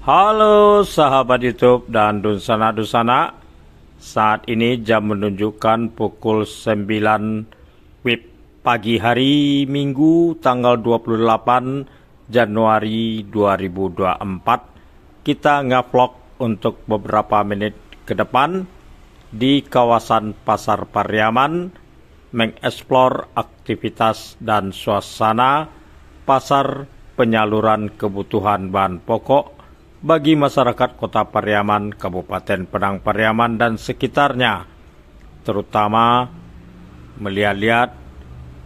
Halo sahabat YouTube dan Dunsana-Dunsana. Saat ini jam menunjukkan pukul 9 WIB pagi hari Minggu tanggal 28 Januari 2024. Kita ngevlog untuk beberapa menit ke depan di kawasan Pasar Pariaman, mengeksplor aktivitas dan suasana pasar penyaluran kebutuhan bahan pokok bagi masyarakat Kota Pariaman, Kabupaten Padang Pariaman dan sekitarnya, terutama melihat-lihat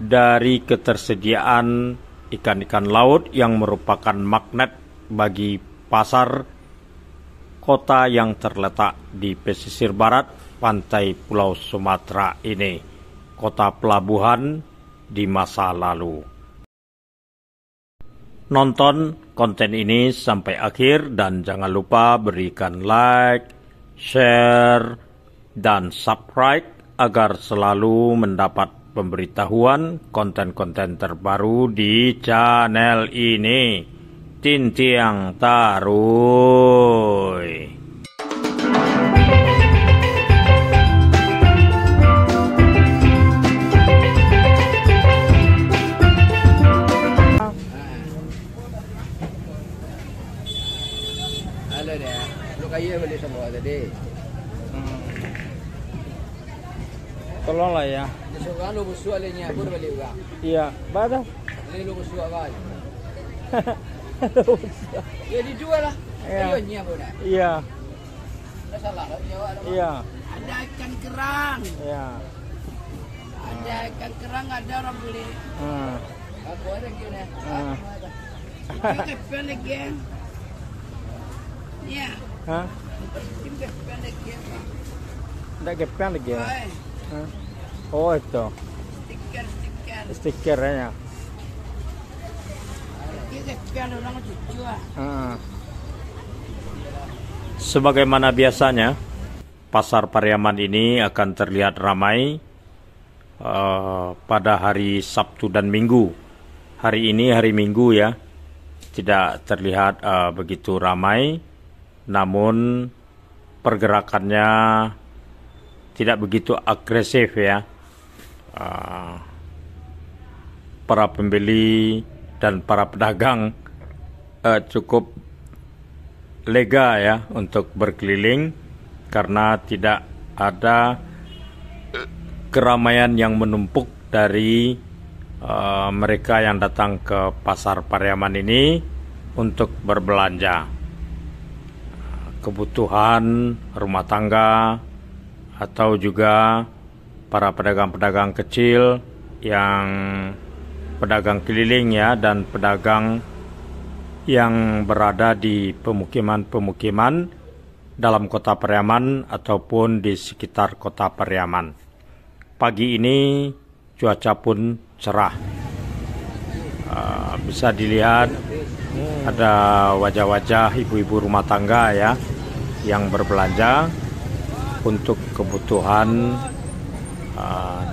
dari ketersediaan ikan-ikan laut yang merupakan magnet bagi pasar kota yang terletak di pesisir barat pantai Pulau Sumatera ini, kota pelabuhan di masa lalu. Nonton konten ini sampai akhir dan jangan lupa berikan like, share, dan subscribe agar selalu mendapat pemberitahuan konten-konten terbaru di channel ini. Tintiang Taruy. Halo deh, lu kayu beli semua tadi. Tolonglah ya. Disuruh lu busuk alenya pun beli uang. Iya, berapa? Ini lu busuk apa? Iya. Ya dijual lah. Iya. Kayunya pun. Iya. Enggak salah lah jawab. Iya. Ada ikan kerang. Iya. Ada ikan kerang, ada orang beli. Aku ada gini. Kita pendek ya. Ya. Hah? Kita pendek ya. Enggak gepeng lagi ya? Hai. Hah? Oh itu, Stiker. stikernya. Kita pendek orang cucu ah. Sebagaimana biasanya, Pasar Pariaman ini akan terlihat ramai pada hari Sabtu dan Minggu. Hari ini hari Minggu ya, tidak terlihat begitu ramai, namun pergerakannya tidak begitu agresif ya. Para pembeli dan para pedagang cukup lega ya untuk berkeliling karena tidak ada keramaian yang menumpuk dari mereka yang datang ke Pasar Pariaman ini untuk berbelanja kebutuhan rumah tangga atau juga para pedagang-pedagang kecil yang pedagang keliling ya, dan pedagang yang berada di pemukiman-pemukiman dalam Kota Pariaman ataupun di sekitar Kota Pariaman. Pagi ini cuaca pun cerah. Bisa dilihat ada wajah-wajah ibu-ibu rumah tangga ya yang berbelanja untuk kebutuhan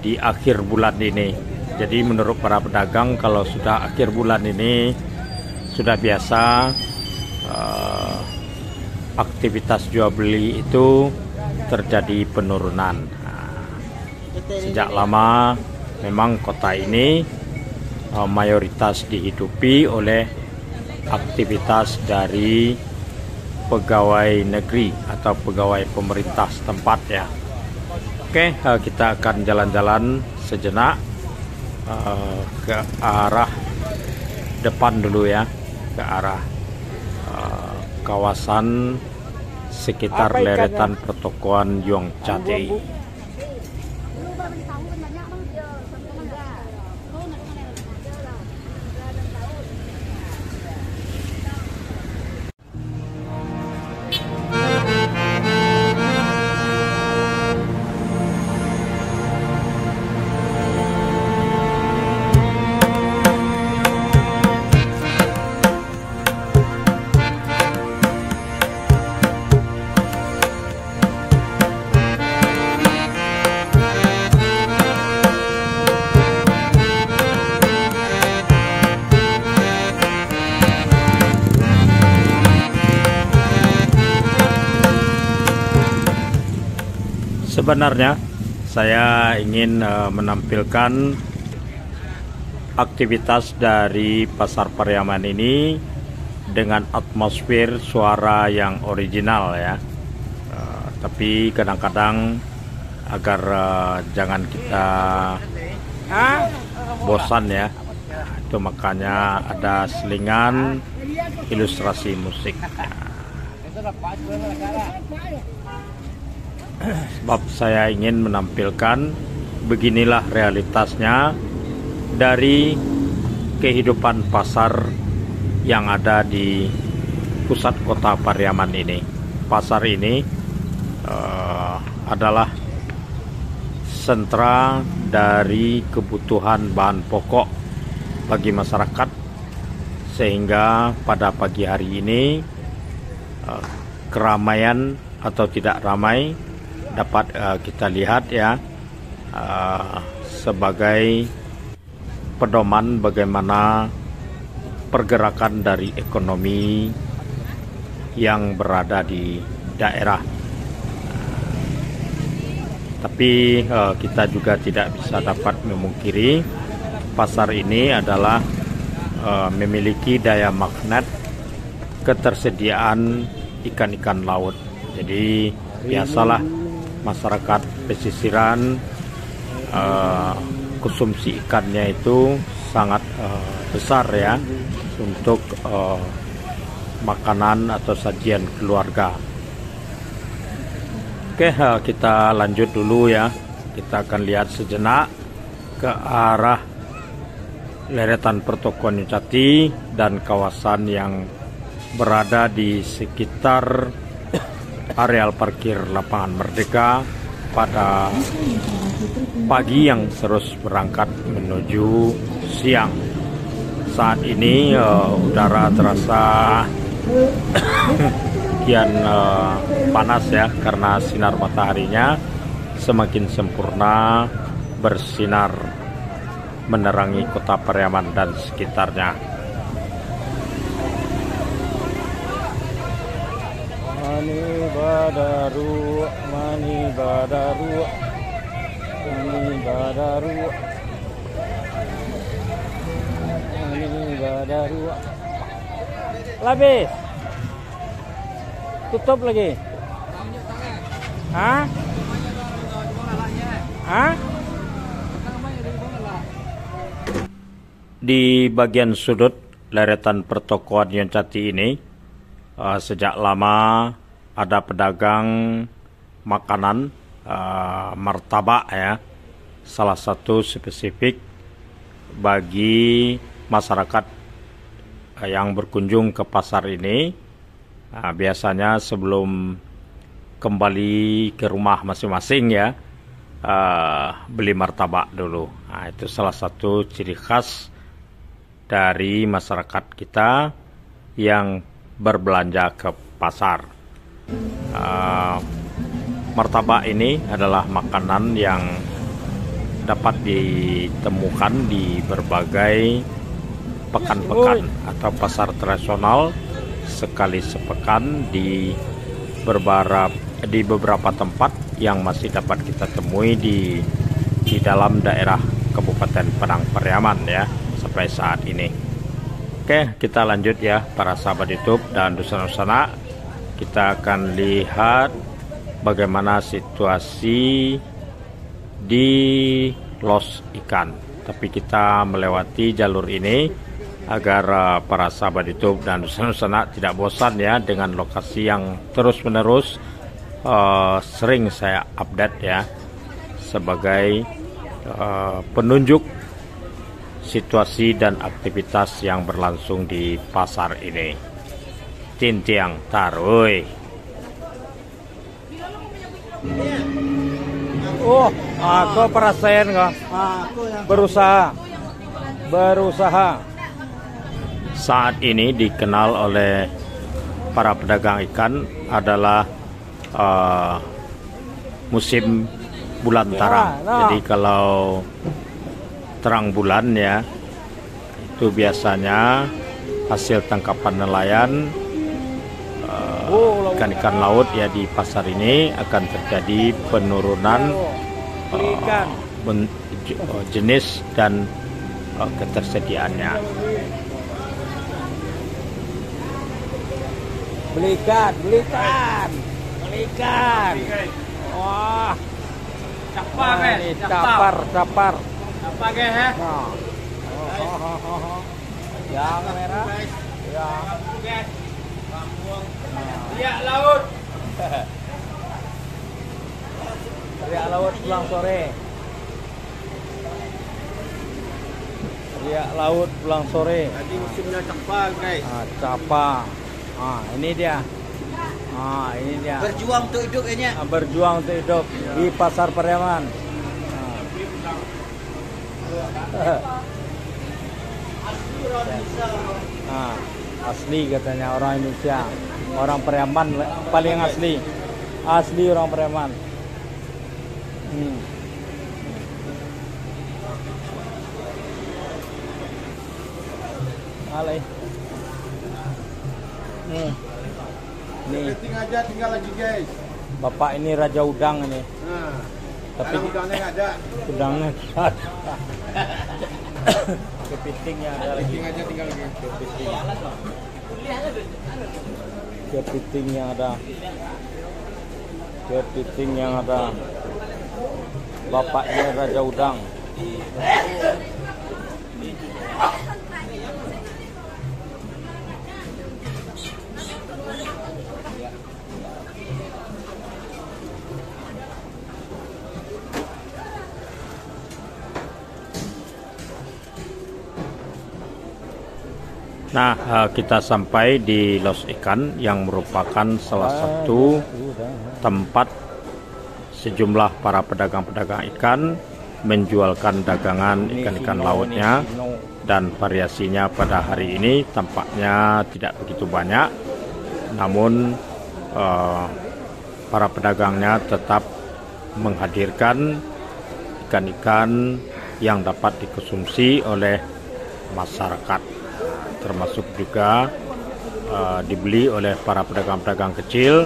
di akhir bulan ini. Jadi menurut para pedagang, kalau sudah akhir bulan ini sudah biasa aktivitas jual beli itu terjadi penurunan. Sejak lama memang kota ini mayoritas dihidupi oleh aktivitas dari pegawai negeri atau pegawai pemerintah setempat ya. Oke, kita akan jalan-jalan sejenak ke arah depan dulu ya, ke arah kawasan sekitar leretan pertokoan Yongcate. sebenarnya saya ingin menampilkan aktivitas dari Pasar Pariaman ini dengan atmosfer suara yang original ya. Tapi kadang-kadang agar jangan kita bosan ya, itu makanya ada selingan ilustrasi musik. Sebab saya ingin menampilkan beginilah realitasnya dari kehidupan pasar yang ada di pusat kota Pariaman ini. Pasar ini adalah sentra dari kebutuhan bahan pokok bagi masyarakat, sehingga pada pagi hari ini keramaian atau tidak ramai dapat kita lihat ya, sebagai pedoman bagaimana pergerakan dari ekonomi yang berada di daerah. Tapi kita juga tidak bisa dapat memungkiri pasar ini adalah memiliki daya magnet ketersediaan ikan-ikan laut. Jadi biasalah masyarakat pesisiran konsumsi ikannya itu sangat besar ya, untuk makanan atau sajian keluarga. Oke, kita lanjut dulu ya. Kita akan lihat sejenak ke arah Leretan Pertokoan Nyucati dan kawasan yang berada di sekitar areal parkir Lapangan Merdeka pada pagi yang terus berangkat menuju siang. Saat ini udara terasa kian panas ya, karena sinar mataharinya semakin sempurna bersinar menerangi kota Pariaman dan sekitarnya. Mani badaru, mani badaru, mani badaru, mani badaru. Labis. Tutup lagi. Hah? Hah? Di bagian sudut Leretan Pertokoan Nyucati ini sejak lama ada pedagang makanan martabak ya, salah satu spesifik bagi masyarakat yang berkunjung ke pasar ini. Biasanya sebelum kembali ke rumah masing-masing ya, beli martabak dulu. Itu salah satu ciri khas dari masyarakat kita yang berbelanja ke pasar. Martabak ini adalah makanan yang dapat ditemukan di berbagai pekan-pekan atau pasar tradisional sekali sepekan di beberapa tempat yang masih dapat kita temui di dalam daerah Kabupaten Padang Pariaman ya sampai saat ini. Oke, kita lanjut ya para sahabat YouTube dan Dusun-Nusana. Kita akan lihat bagaimana situasi di los ikan. Tapi kita melewati jalur ini agar para sahabat YouTube dan Dusun-Nusana tidak bosan ya dengan lokasi yang terus-menerus sering saya update ya, sebagai penunjuk situasi dan aktivitas yang berlangsung di pasar ini. Tintiang taruy. Oh, aku perasaan nggak? Berusaha. Saat ini dikenal oleh para pedagang ikan adalah musim bulan terang. Jadi kalau terang bulan ya, itu biasanya hasil tangkapan nelayan ikan-ikan laut ya di pasar ini akan terjadi penurunan jenis dan ketersediaannya. Belikan, belikan, belikan. Wah, ini capar. Apa ge he? Nah. Yang merah, yang Riak laut. riak laut pulang sore. Riak laut pulang sore. Tadi musimnya capa guys. Capa. Ini dia. Ini dia. Berjuang untuk hidup ini. Berjuang untuk hidup di Pasar Pariaman. Asli katanya orang Indonesia, orang Pariaman paling asli orang Pariaman. Alay. Nih, Tinggal lagi guys. Bapak ini Raja Udang ini. Tapi udangnya nggak ada. udangnya nggak ada. Kepitingnya ada lagi. Tinggal lagi. Kepiting yang ada. Kepiting yang ada. Bapaknya Raja Udang. Nah, kita sampai di Los Ikan yang merupakan salah satu tempat sejumlah para pedagang-pedagang ikan menjualkan dagangan ikan-ikan lautnya, dan variasinya pada hari ini tampaknya tidak begitu banyak. Namun para pedagangnya tetap menghadirkan ikan-ikan yang dapat dikonsumsi oleh masyarakat, termasuk juga dibeli oleh para pedagang-pedagang kecil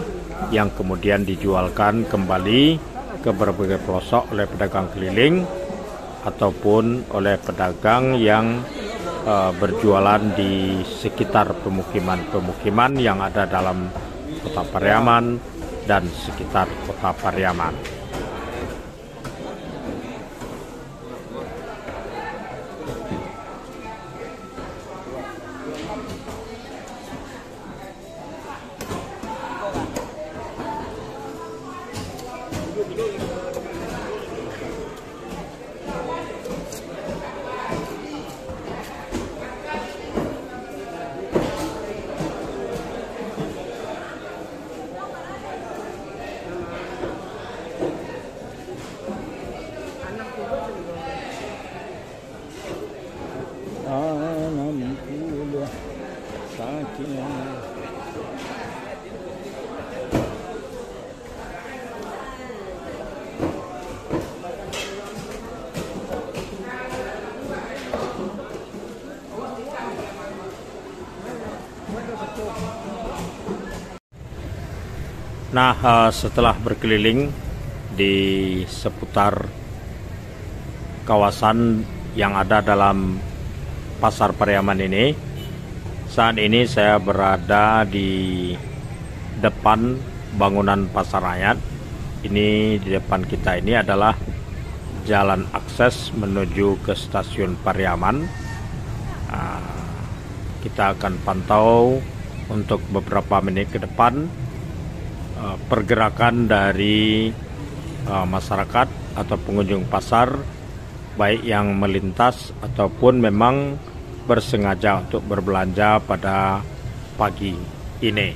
yang kemudian dijualkan kembali ke berbagai pelosok oleh pedagang keliling ataupun oleh pedagang yang berjualan di sekitar pemukiman-pemukiman yang ada dalam Kota Pariaman dan sekitar Kota Pariaman. Nah, setelah berkeliling di seputar kawasan yang ada dalam Pasar Pariaman ini, saat ini saya berada di depan bangunan Pasar Rakyat. Ini di depan kita ini adalah jalan akses menuju ke stasiun Pariaman. Kita akan pantau untuk beberapa menit ke depan pergerakan dari masyarakat atau pengunjung pasar, baik yang melintas ataupun memang bersengaja untuk berbelanja pada pagi ini.